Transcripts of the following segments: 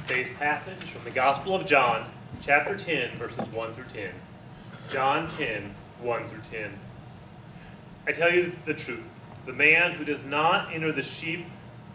Today's passage from the Gospel of John, chapter 10, verses 1 through 10. John 10, 1 through 10. I tell you the truth. The man who does not enter the sheep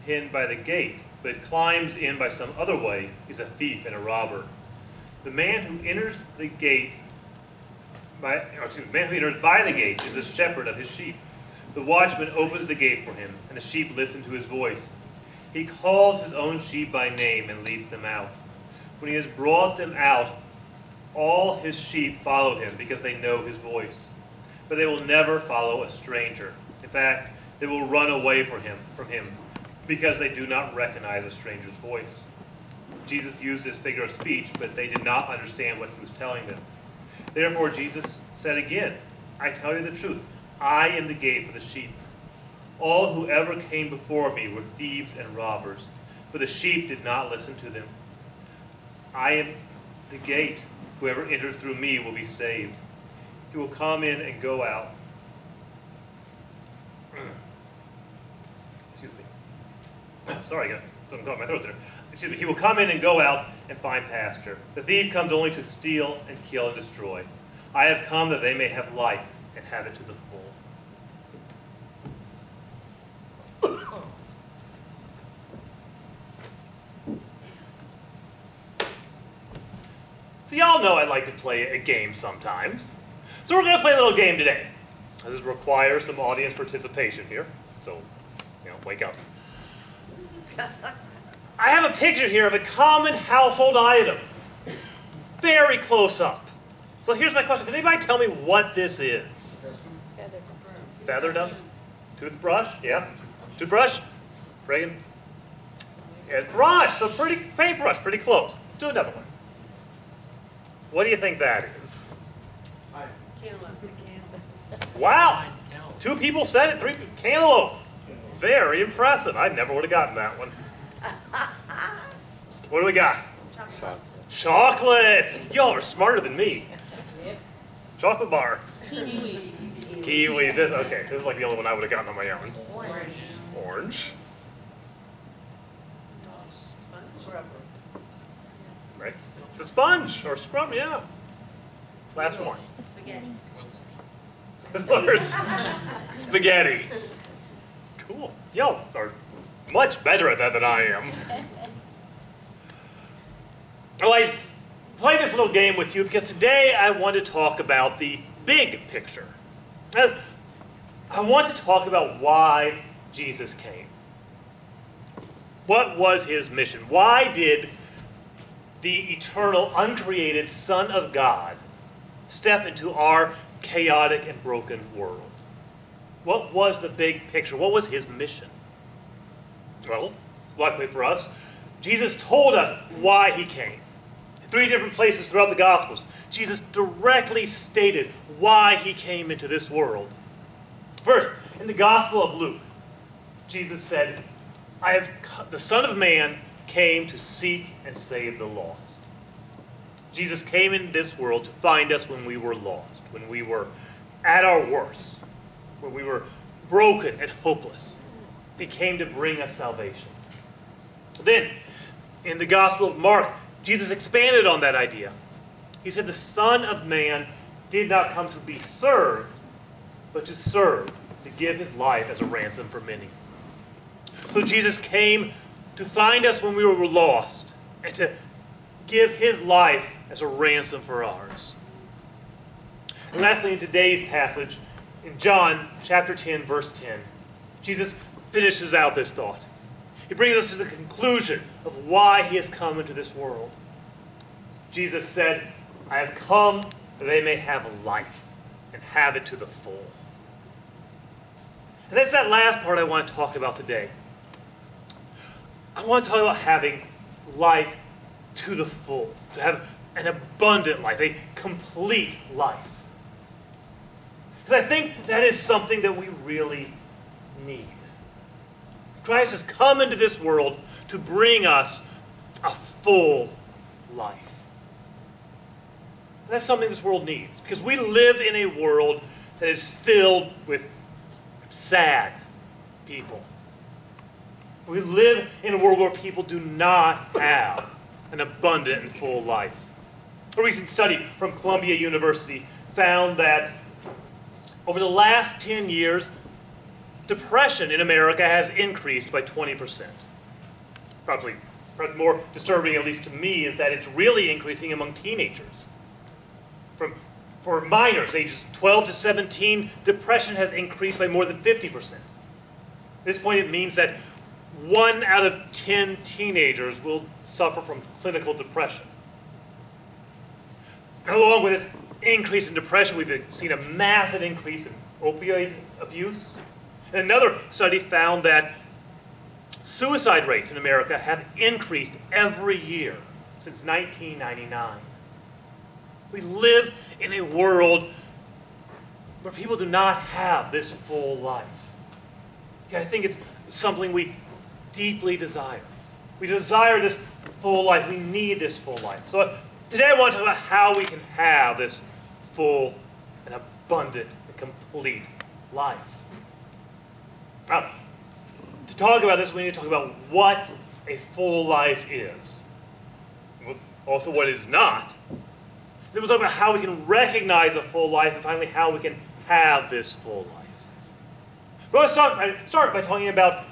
pen by the gate, but climbs in by some other way, is a thief and a robber. The man who enters the gate by the gate is the shepherd of his sheep. The watchman opens the gate for him, and the sheep listen to his voice. He calls his own sheep by name and leads them out. When he has brought them out, all his sheep follow him because they know his voice. But they will never follow a stranger. In fact, they will run away from him because they do not recognize a stranger's voice. Jesus used this figure of speech, but they did not understand what he was telling them. Therefore, Jesus said again, I tell you the truth. I am the gate for the sheep. All who ever came before me were thieves and robbers, but the sheep did not listen to them. I am the gate. Whoever enters through me will be saved. He will come in and go out. Excuse me. Sorry, I got something caught in my throat there. Excuse me. He will come in and go out and find pasture. The thief comes only to steal and kill and destroy. I have come that they may have life and have it to the full. So y'all know I like to play a game sometimes. So we're going to play a little game today. This requires some audience participation here. So, wake up. I have a picture here of a common household item. Very close up. So here's my question. Can anybody tell me what this is? Feather duster? Toothbrush? Yeah. Toothbrush? Reagan? Yeah, brush. So paintbrush. Pretty close. Let's do another one. What do you think that is? Wow. 2 people said it. 3 people. Cantaloupe. Very impressive. I never would have gotten that one. What do we got? Chocolate. Y'all are smarter than me. Chocolate bar. Kiwi. This is like the only one I would have gotten on my own. Orange. Right? It's a sponge or scrub, yeah. Last one. Spaghetti. Spaghetti. Cool. Y'all are much better at that than I am. Well, I play this little game with you because today I want to talk about the big picture. I want to talk about why Jesus came. What was his mission? Why did the eternal, uncreated Son of God step into our chaotic and broken world? What was the big picture? What was his mission? Well, luckily for us, Jesus told us why he came. In 3 different places throughout the Gospels, Jesus directly stated why he came into this world. First, in the Gospel of Luke, Jesus said, the Son of Man came to seek and save the lost. Jesus came in this world to find us when we were lost, when we were at our worst, when we were broken and hopeless. He came to bring us salvation. Then, in the Gospel of Mark, Jesus expanded on that idea. He said the Son of Man did not come to be served, but to serve, to give his life as a ransom for many. So Jesus came to find us when we were lost, and to give his life as a ransom for ours. And lastly, in today's passage, in John chapter 10, verse 10, Jesus finishes out this thought. He brings us to the conclusion of why he has come into this world. Jesus said, I have come that they may have life and have it to the full. And that's that last part I want to talk about today. I want to talk about having life to the full, to have an abundant life, a complete life. Because I think that is something that we really need. Christ has come into this world to bring us a full life. That's something this world needs, because we live in a world that is filled with sad people. We live in a world where people do not have an abundant and full life. A recent study from Columbia University found that over the last 10 years, depression in America has increased by 20%. Probably more disturbing, at least to me, is that it's really increasing among teenagers. For minors, ages 12 to 17, depression has increased by more than 50%. At this point, it means that 1 out of 10 teenagers will suffer from clinical depression. And along with this increase in depression, we've seen a massive increase in opioid abuse. And another study found that suicide rates in America have increased every year since 1999. We live in a world where people do not have this full life. Okay, I think it's something we deeply desire. We desire this full life. We need this full life. So today I want to talk about how we can have this full and abundant and complete life. Now, to talk about this, we need to talk about what a full life is. Also what it is not. Then we'll talk about how we can recognize a full life and finally how we can have this full life. But let's start by talking about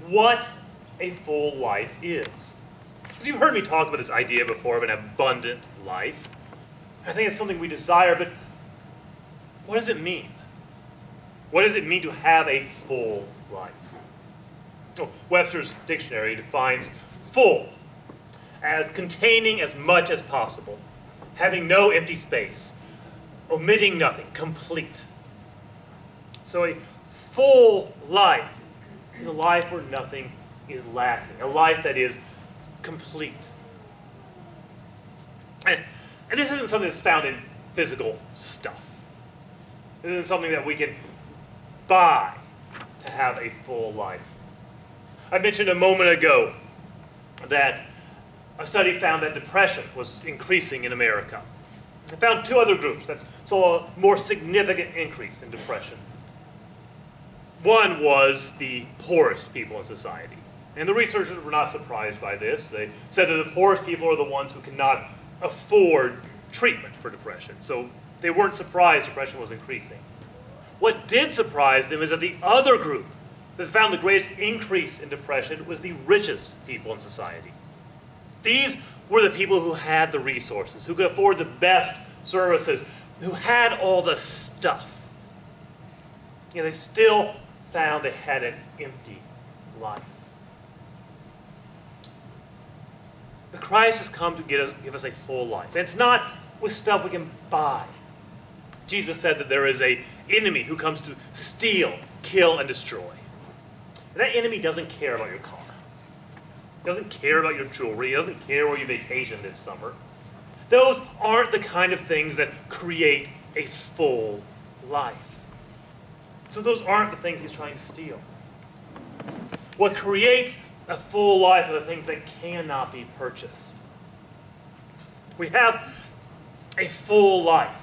what a full life is. Because you've heard me talk about this idea before of an abundant life. I think it's something we desire, but what does it mean? What does it mean to have a full life? Oh, Webster's dictionary defines full as containing as much as possible, having no empty space, omitting nothing, complete. So a full life is a life where nothing is lacking, a life that is complete. And this isn't something that's found in physical stuff. This isn't something that we can buy to have a full life. I mentioned a moment ago that a study found that depression was increasing in America. I found 2 other groups that saw a more significant increase in depression. One was the poorest people in society. And the researchers were not surprised by this. They said that the poorest people are the ones who cannot afford treatment for depression. So they weren't surprised depression was increasing. What did surprise them is that the other group that found the greatest increase in depression was the richest people in society. These were the people who had the resources, who could afford the best services, who had all the stuff. Yet they still found they had an empty life. But Christ has come to give us a full life. And it's not with stuff we can buy. Jesus said that there is an enemy who comes to steal, kill, and destroy. And that enemy doesn't care about your car. He doesn't care about your jewelry. He doesn't care where you vacation this summer. Those aren't the kind of things that create a full life. So those aren't the things he's trying to steal. What creates a full life are the things that cannot be purchased. We have a full life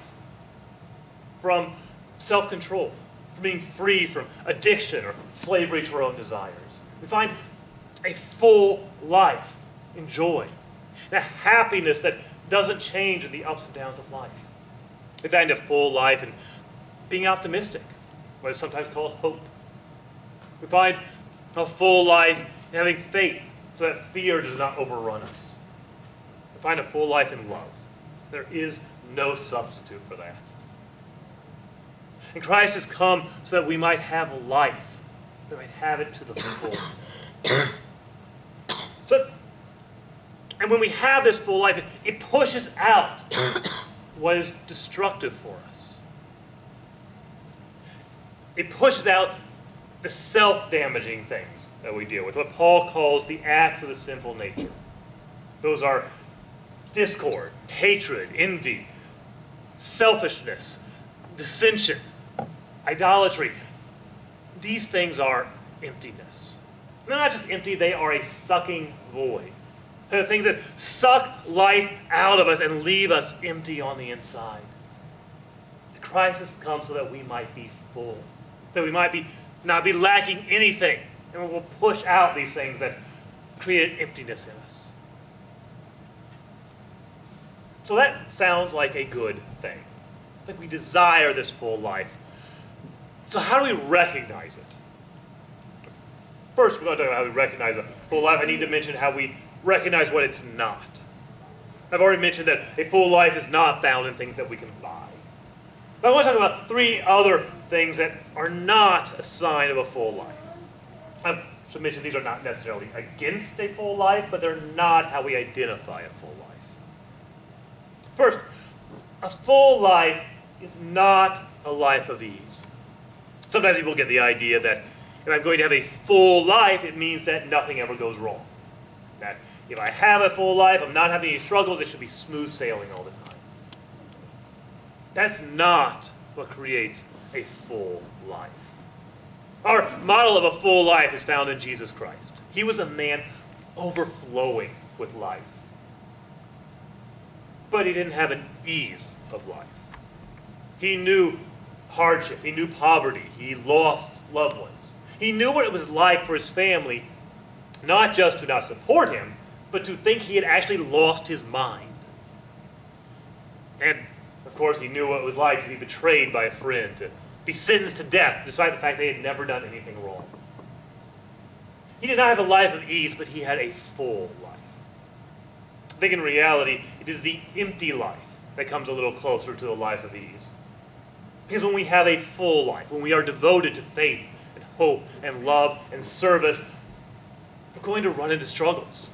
from self-control, from being free from addiction or slavery to our own desires. We find a full life in joy, and a happiness that doesn't change in the ups and downs of life. We find a full life in being optimistic, what is sometimes called hope. We find a full life in having faith so that fear does not overrun us. We find a full life in love. There is no substitute for that. And Christ has come so that we might have life, we might have it to the full. And when we have this full life, it pushes out what is destructive for us. It pushes out the self-damaging things that we deal with, what Paul calls the acts of the sinful nature. Those are discord, hatred, envy, selfishness, dissension, idolatry. These things are emptiness. They're not just empty, they are a sucking void. They're the things that suck life out of us and leave us empty on the inside. Christ has come so that we might be full, that we might not be lacking anything, and we'll push out these things that create emptiness in us. So that sounds like a good thing. Like we desire this full life. So how do we recognize it? First, we're going to talk about how we recognize a full life. I need to mention how we recognize what it's not. I've already mentioned that a full life is not found in things that we can buy. But I want to talk about 3 other things that are not a sign of a full life. I should mention these are not necessarily against a full life, but they're not how we identify a full life. First, a full life is not a life of ease. Sometimes people get the idea that if I'm going to have a full life, it means that nothing ever goes wrong. That if I have a full life, I'm not having any struggles, it should be smooth sailing all the time. That's not what creates a full life. Our model of a full life is found in Jesus Christ. He was a man overflowing with life. But he didn't have an ease of life. He knew hardship. He knew poverty. He lost loved ones. He knew what it was like for his family not just to not support him, but to think he had actually lost his mind. And, of course, he knew what it was like to be betrayed by a friend, to be sentenced to death, despite the fact they had never done anything wrong. He did not have a life of ease, but he had a full life. I think in reality, it is the empty life that comes a little closer to a life of ease. Because when we have a full life, when we are devoted to faith and hope and love and service, we're going to run into struggles.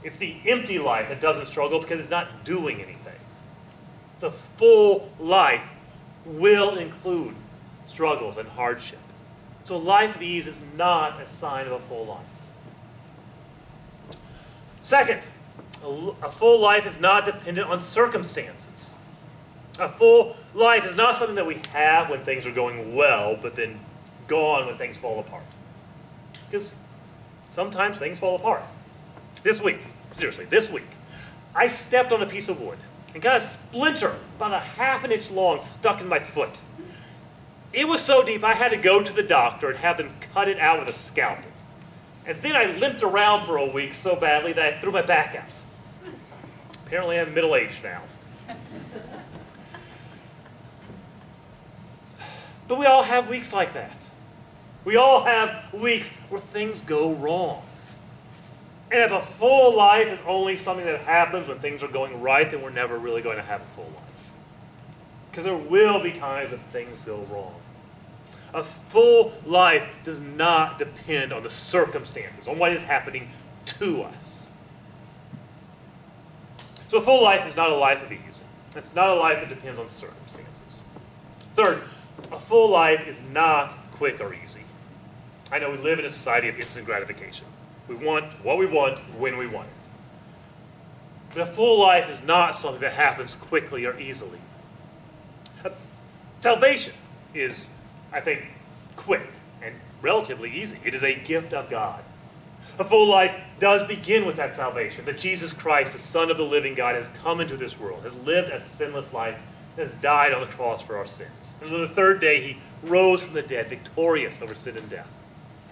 It's the empty life that doesn't struggle because it's not doing anything. The full life will include struggles and hardship. So life of ease is not a sign of a full life. Second, a full life is not dependent on circumstances. A full life is not something that we have when things are going well, but then gone when things fall apart. Because sometimes things fall apart. This week, I stepped on a piece of wood and got a splinter about 1/2 inch long stuck in my foot. It was so deep I had to go to the doctor and have them cut it out with a scalpel. And then I limped around for a week so badly that I threw my back out. Apparently I'm middle-aged now. But we all have weeks like that. We all have weeks where things go wrong. And if a full life is only something that happens when things are going right, then we're never really going to have a full life. Because there will be times when things go wrong. A full life does not depend on the circumstances, on what is happening to us. So a full life is not a life of ease. It's not a life that depends on circumstances. Third, a full life is not quick or easy. I know we live in a society of instant gratification. We want what we want when we want it. But a full life is not something that happens quickly or easily. Salvation is, I think, quick and relatively easy. It is a gift of God. A full life does begin with that salvation, that Jesus Christ, the Son of the living God, has come into this world, has lived a sinless life, has died on the cross for our sins. And on the 3rd day, he rose from the dead, victorious over sin and death.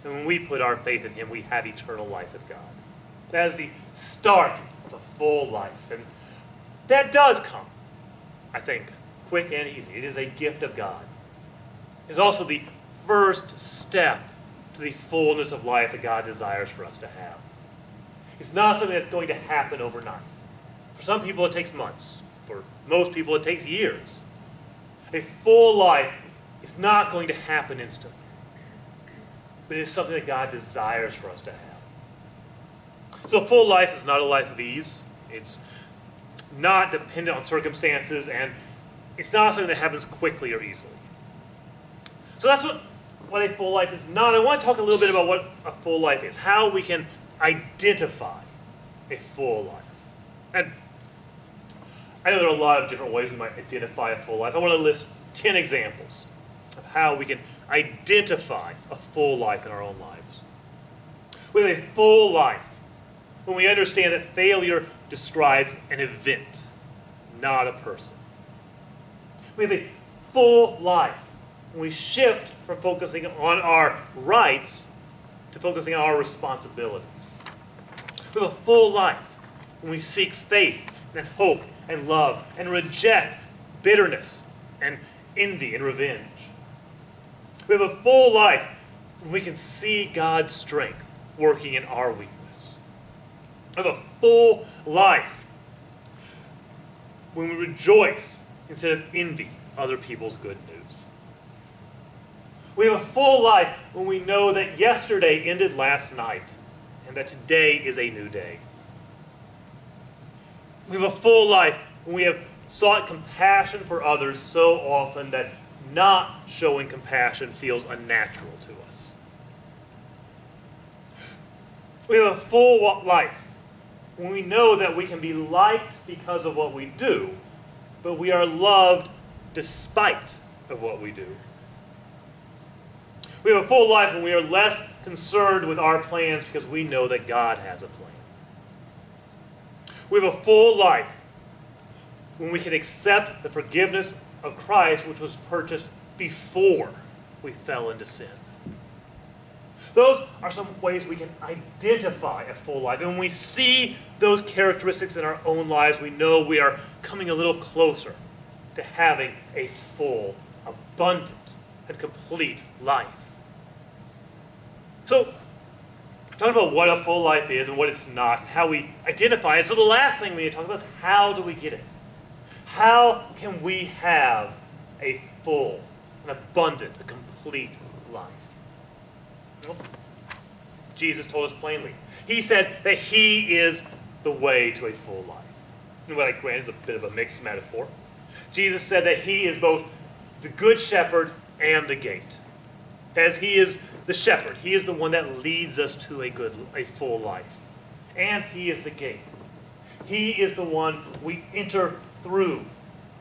And when we put our faith in him, we have eternal life with God. That is the start of a full life. And that does come, I think, quick and easy. It is a gift of God. It's also the first step to the fullness of life that God desires for us to have. It's not something that's going to happen overnight. For some people, it takes months. For most people, it takes years. A full life is not going to happen instantly. But it is something that God desires for us to have. So a full life is not a life of ease. It's not dependent on circumstances, and it's not something that happens quickly or easily. So that's what a full life is not. I want to talk a little bit about what a full life is, how we can identify a full life. And I know there are a lot of different ways we might identify a full life. I want to list 10 examples of how we can identify a full life in our own lives. We have a full life when we understand that failure describes an event, not a person. We have a full life when we shift from focusing on our rights to focusing on our responsibilities. We have a full life when we seek faith and hope and love and reject bitterness and envy and revenge. We have a full life when we can see God's strength working in our weakness. We have a full life when we rejoice instead of envy other people's good news. We have a full life when we know that yesterday ended last night and that today is a new day. We have a full life when we have sought compassion for others so often that not showing compassion feels unnatural to us. We have a full life when we know that we can be liked because of what we do, but we are loved despite of what we do. We have a full life when we are less concerned with our plans because we know that God has a plan. We have a full life when we can accept the forgiveness of Christ, which was purchased before we fell into sin. Those are some ways we can identify a full life. And when we see those characteristics in our own lives, we know we are coming a little closer to having a full, abundant, and complete life. So, talking about what a full life is and what it's not, how we identify it. So the last thing we need to talk about is how do we get it? How can we have a full, an abundant, a complete life? Well, Jesus told us plainly. He said that he is the way to a full life. And what I grant is a bit of a mixed metaphor. Jesus said that he is both the good shepherd and the gate. As he is the shepherd, he is the one that leads us to a full life. And he is the gate. He is the one we enter through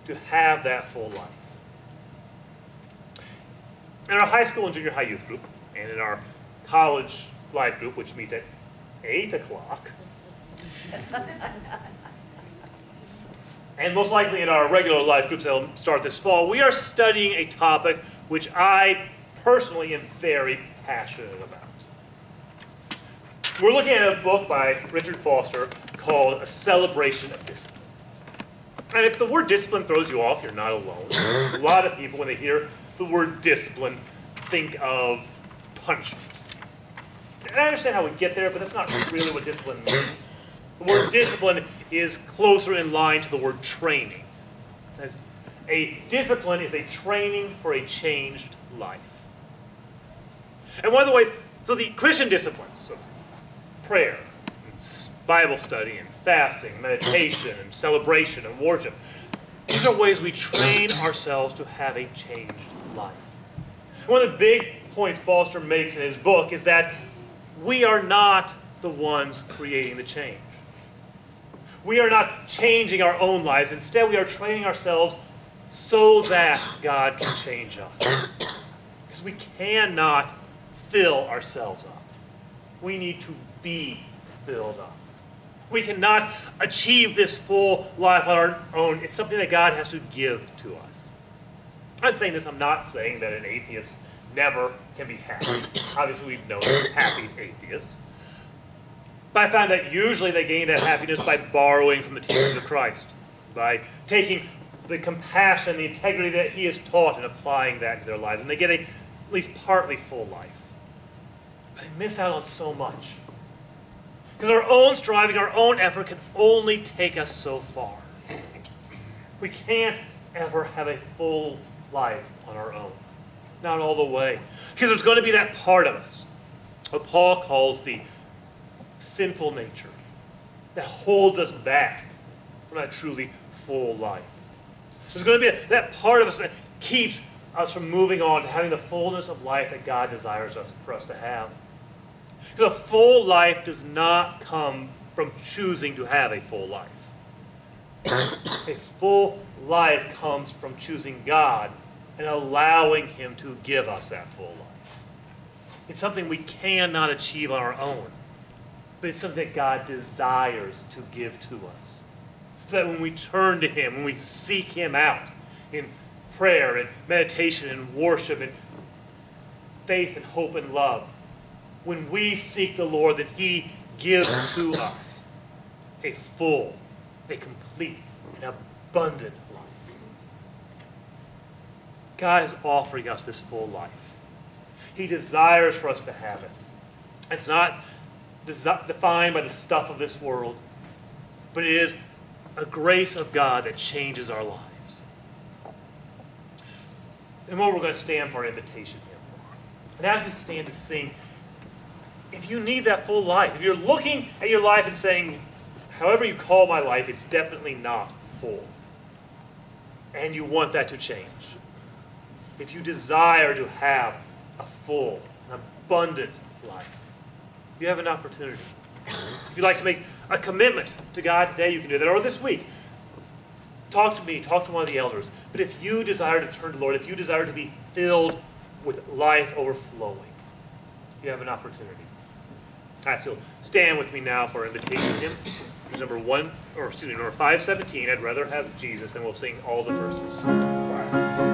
to have that full life. In our high school and junior high youth group, and in our college life group, which meets at 8 o'clock, and most likely in our regular life groups that will start this fall, we are studying a topic which I personally am very passionate about. We're looking at a book by Richard Foster called A Celebration of Discipline. And if the word discipline throws you off, you're not alone. A lot of people, when they hear the word discipline, think of punishment. And I understand how we get there, but that's not really what discipline means. The word discipline is closer in line to the word training. As a discipline is a training for a changed life. And one of the ways, so the Christian disciplines of prayer, Bible study, and fasting, meditation, and celebration, and worship, these are ways we train ourselves to have a changed life. One of the big points Foster makes in his book is that we are not the ones creating the change. We are not changing our own lives. Instead, we are training ourselves so that God can change us. Because we cannot fill ourselves up. We need to be filled up. We cannot achieve this full life on our own. It's something that God has to give to us. I'm saying this, I'm not saying that an atheist never can be happy. Obviously, we've known happy atheists. But I find that usually they gain that happiness by borrowing from the teachings of Christ, by taking the compassion, the integrity that he has taught and applying that to their lives. And they get at least partly full life. But they miss out on so much. Because our own striving, our own effort can only take us so far. We can't ever have a full life on our own. Not all the way. Because there's going to be that part of us, what Paul calls the sinful nature, that holds us back from that truly full life. There's going to be that part of us that keeps us from moving on to having the fullness of life that God desires for us to have. Because a full life does not come from choosing to have a full life. A full life comes from choosing God and allowing him to give us that full life. It's something we cannot achieve on our own, but it's something that God desires to give to us. So that when we turn to him, when we seek him out in prayer and meditation and worship and faith and hope and love, when we seek the Lord, that he gives to us a full, a complete complete and abundant life. God is offering us this full life. He desires for us to have it. It's not defined by the stuff of this world, but it is a grace of God that changes our lives. And what we're going to stand for our invitation here. And as we stand to sing, if you need that full life, if you're looking at your life and saying, however you call my life, it's definitely not full, and you want that to change, if you desire to have a full, abundant life, you have an opportunity. If you'd like to make a commitment to God today, you can do that. Or this week, talk to me, talk to one of the elders. But if you desire to turn to the Lord, if you desire to be filled with life overflowing, you have an opportunity. All right, so stand with me now for our invitation hymn. Number 517. I'd rather have Jesus, and we'll sing all the verses.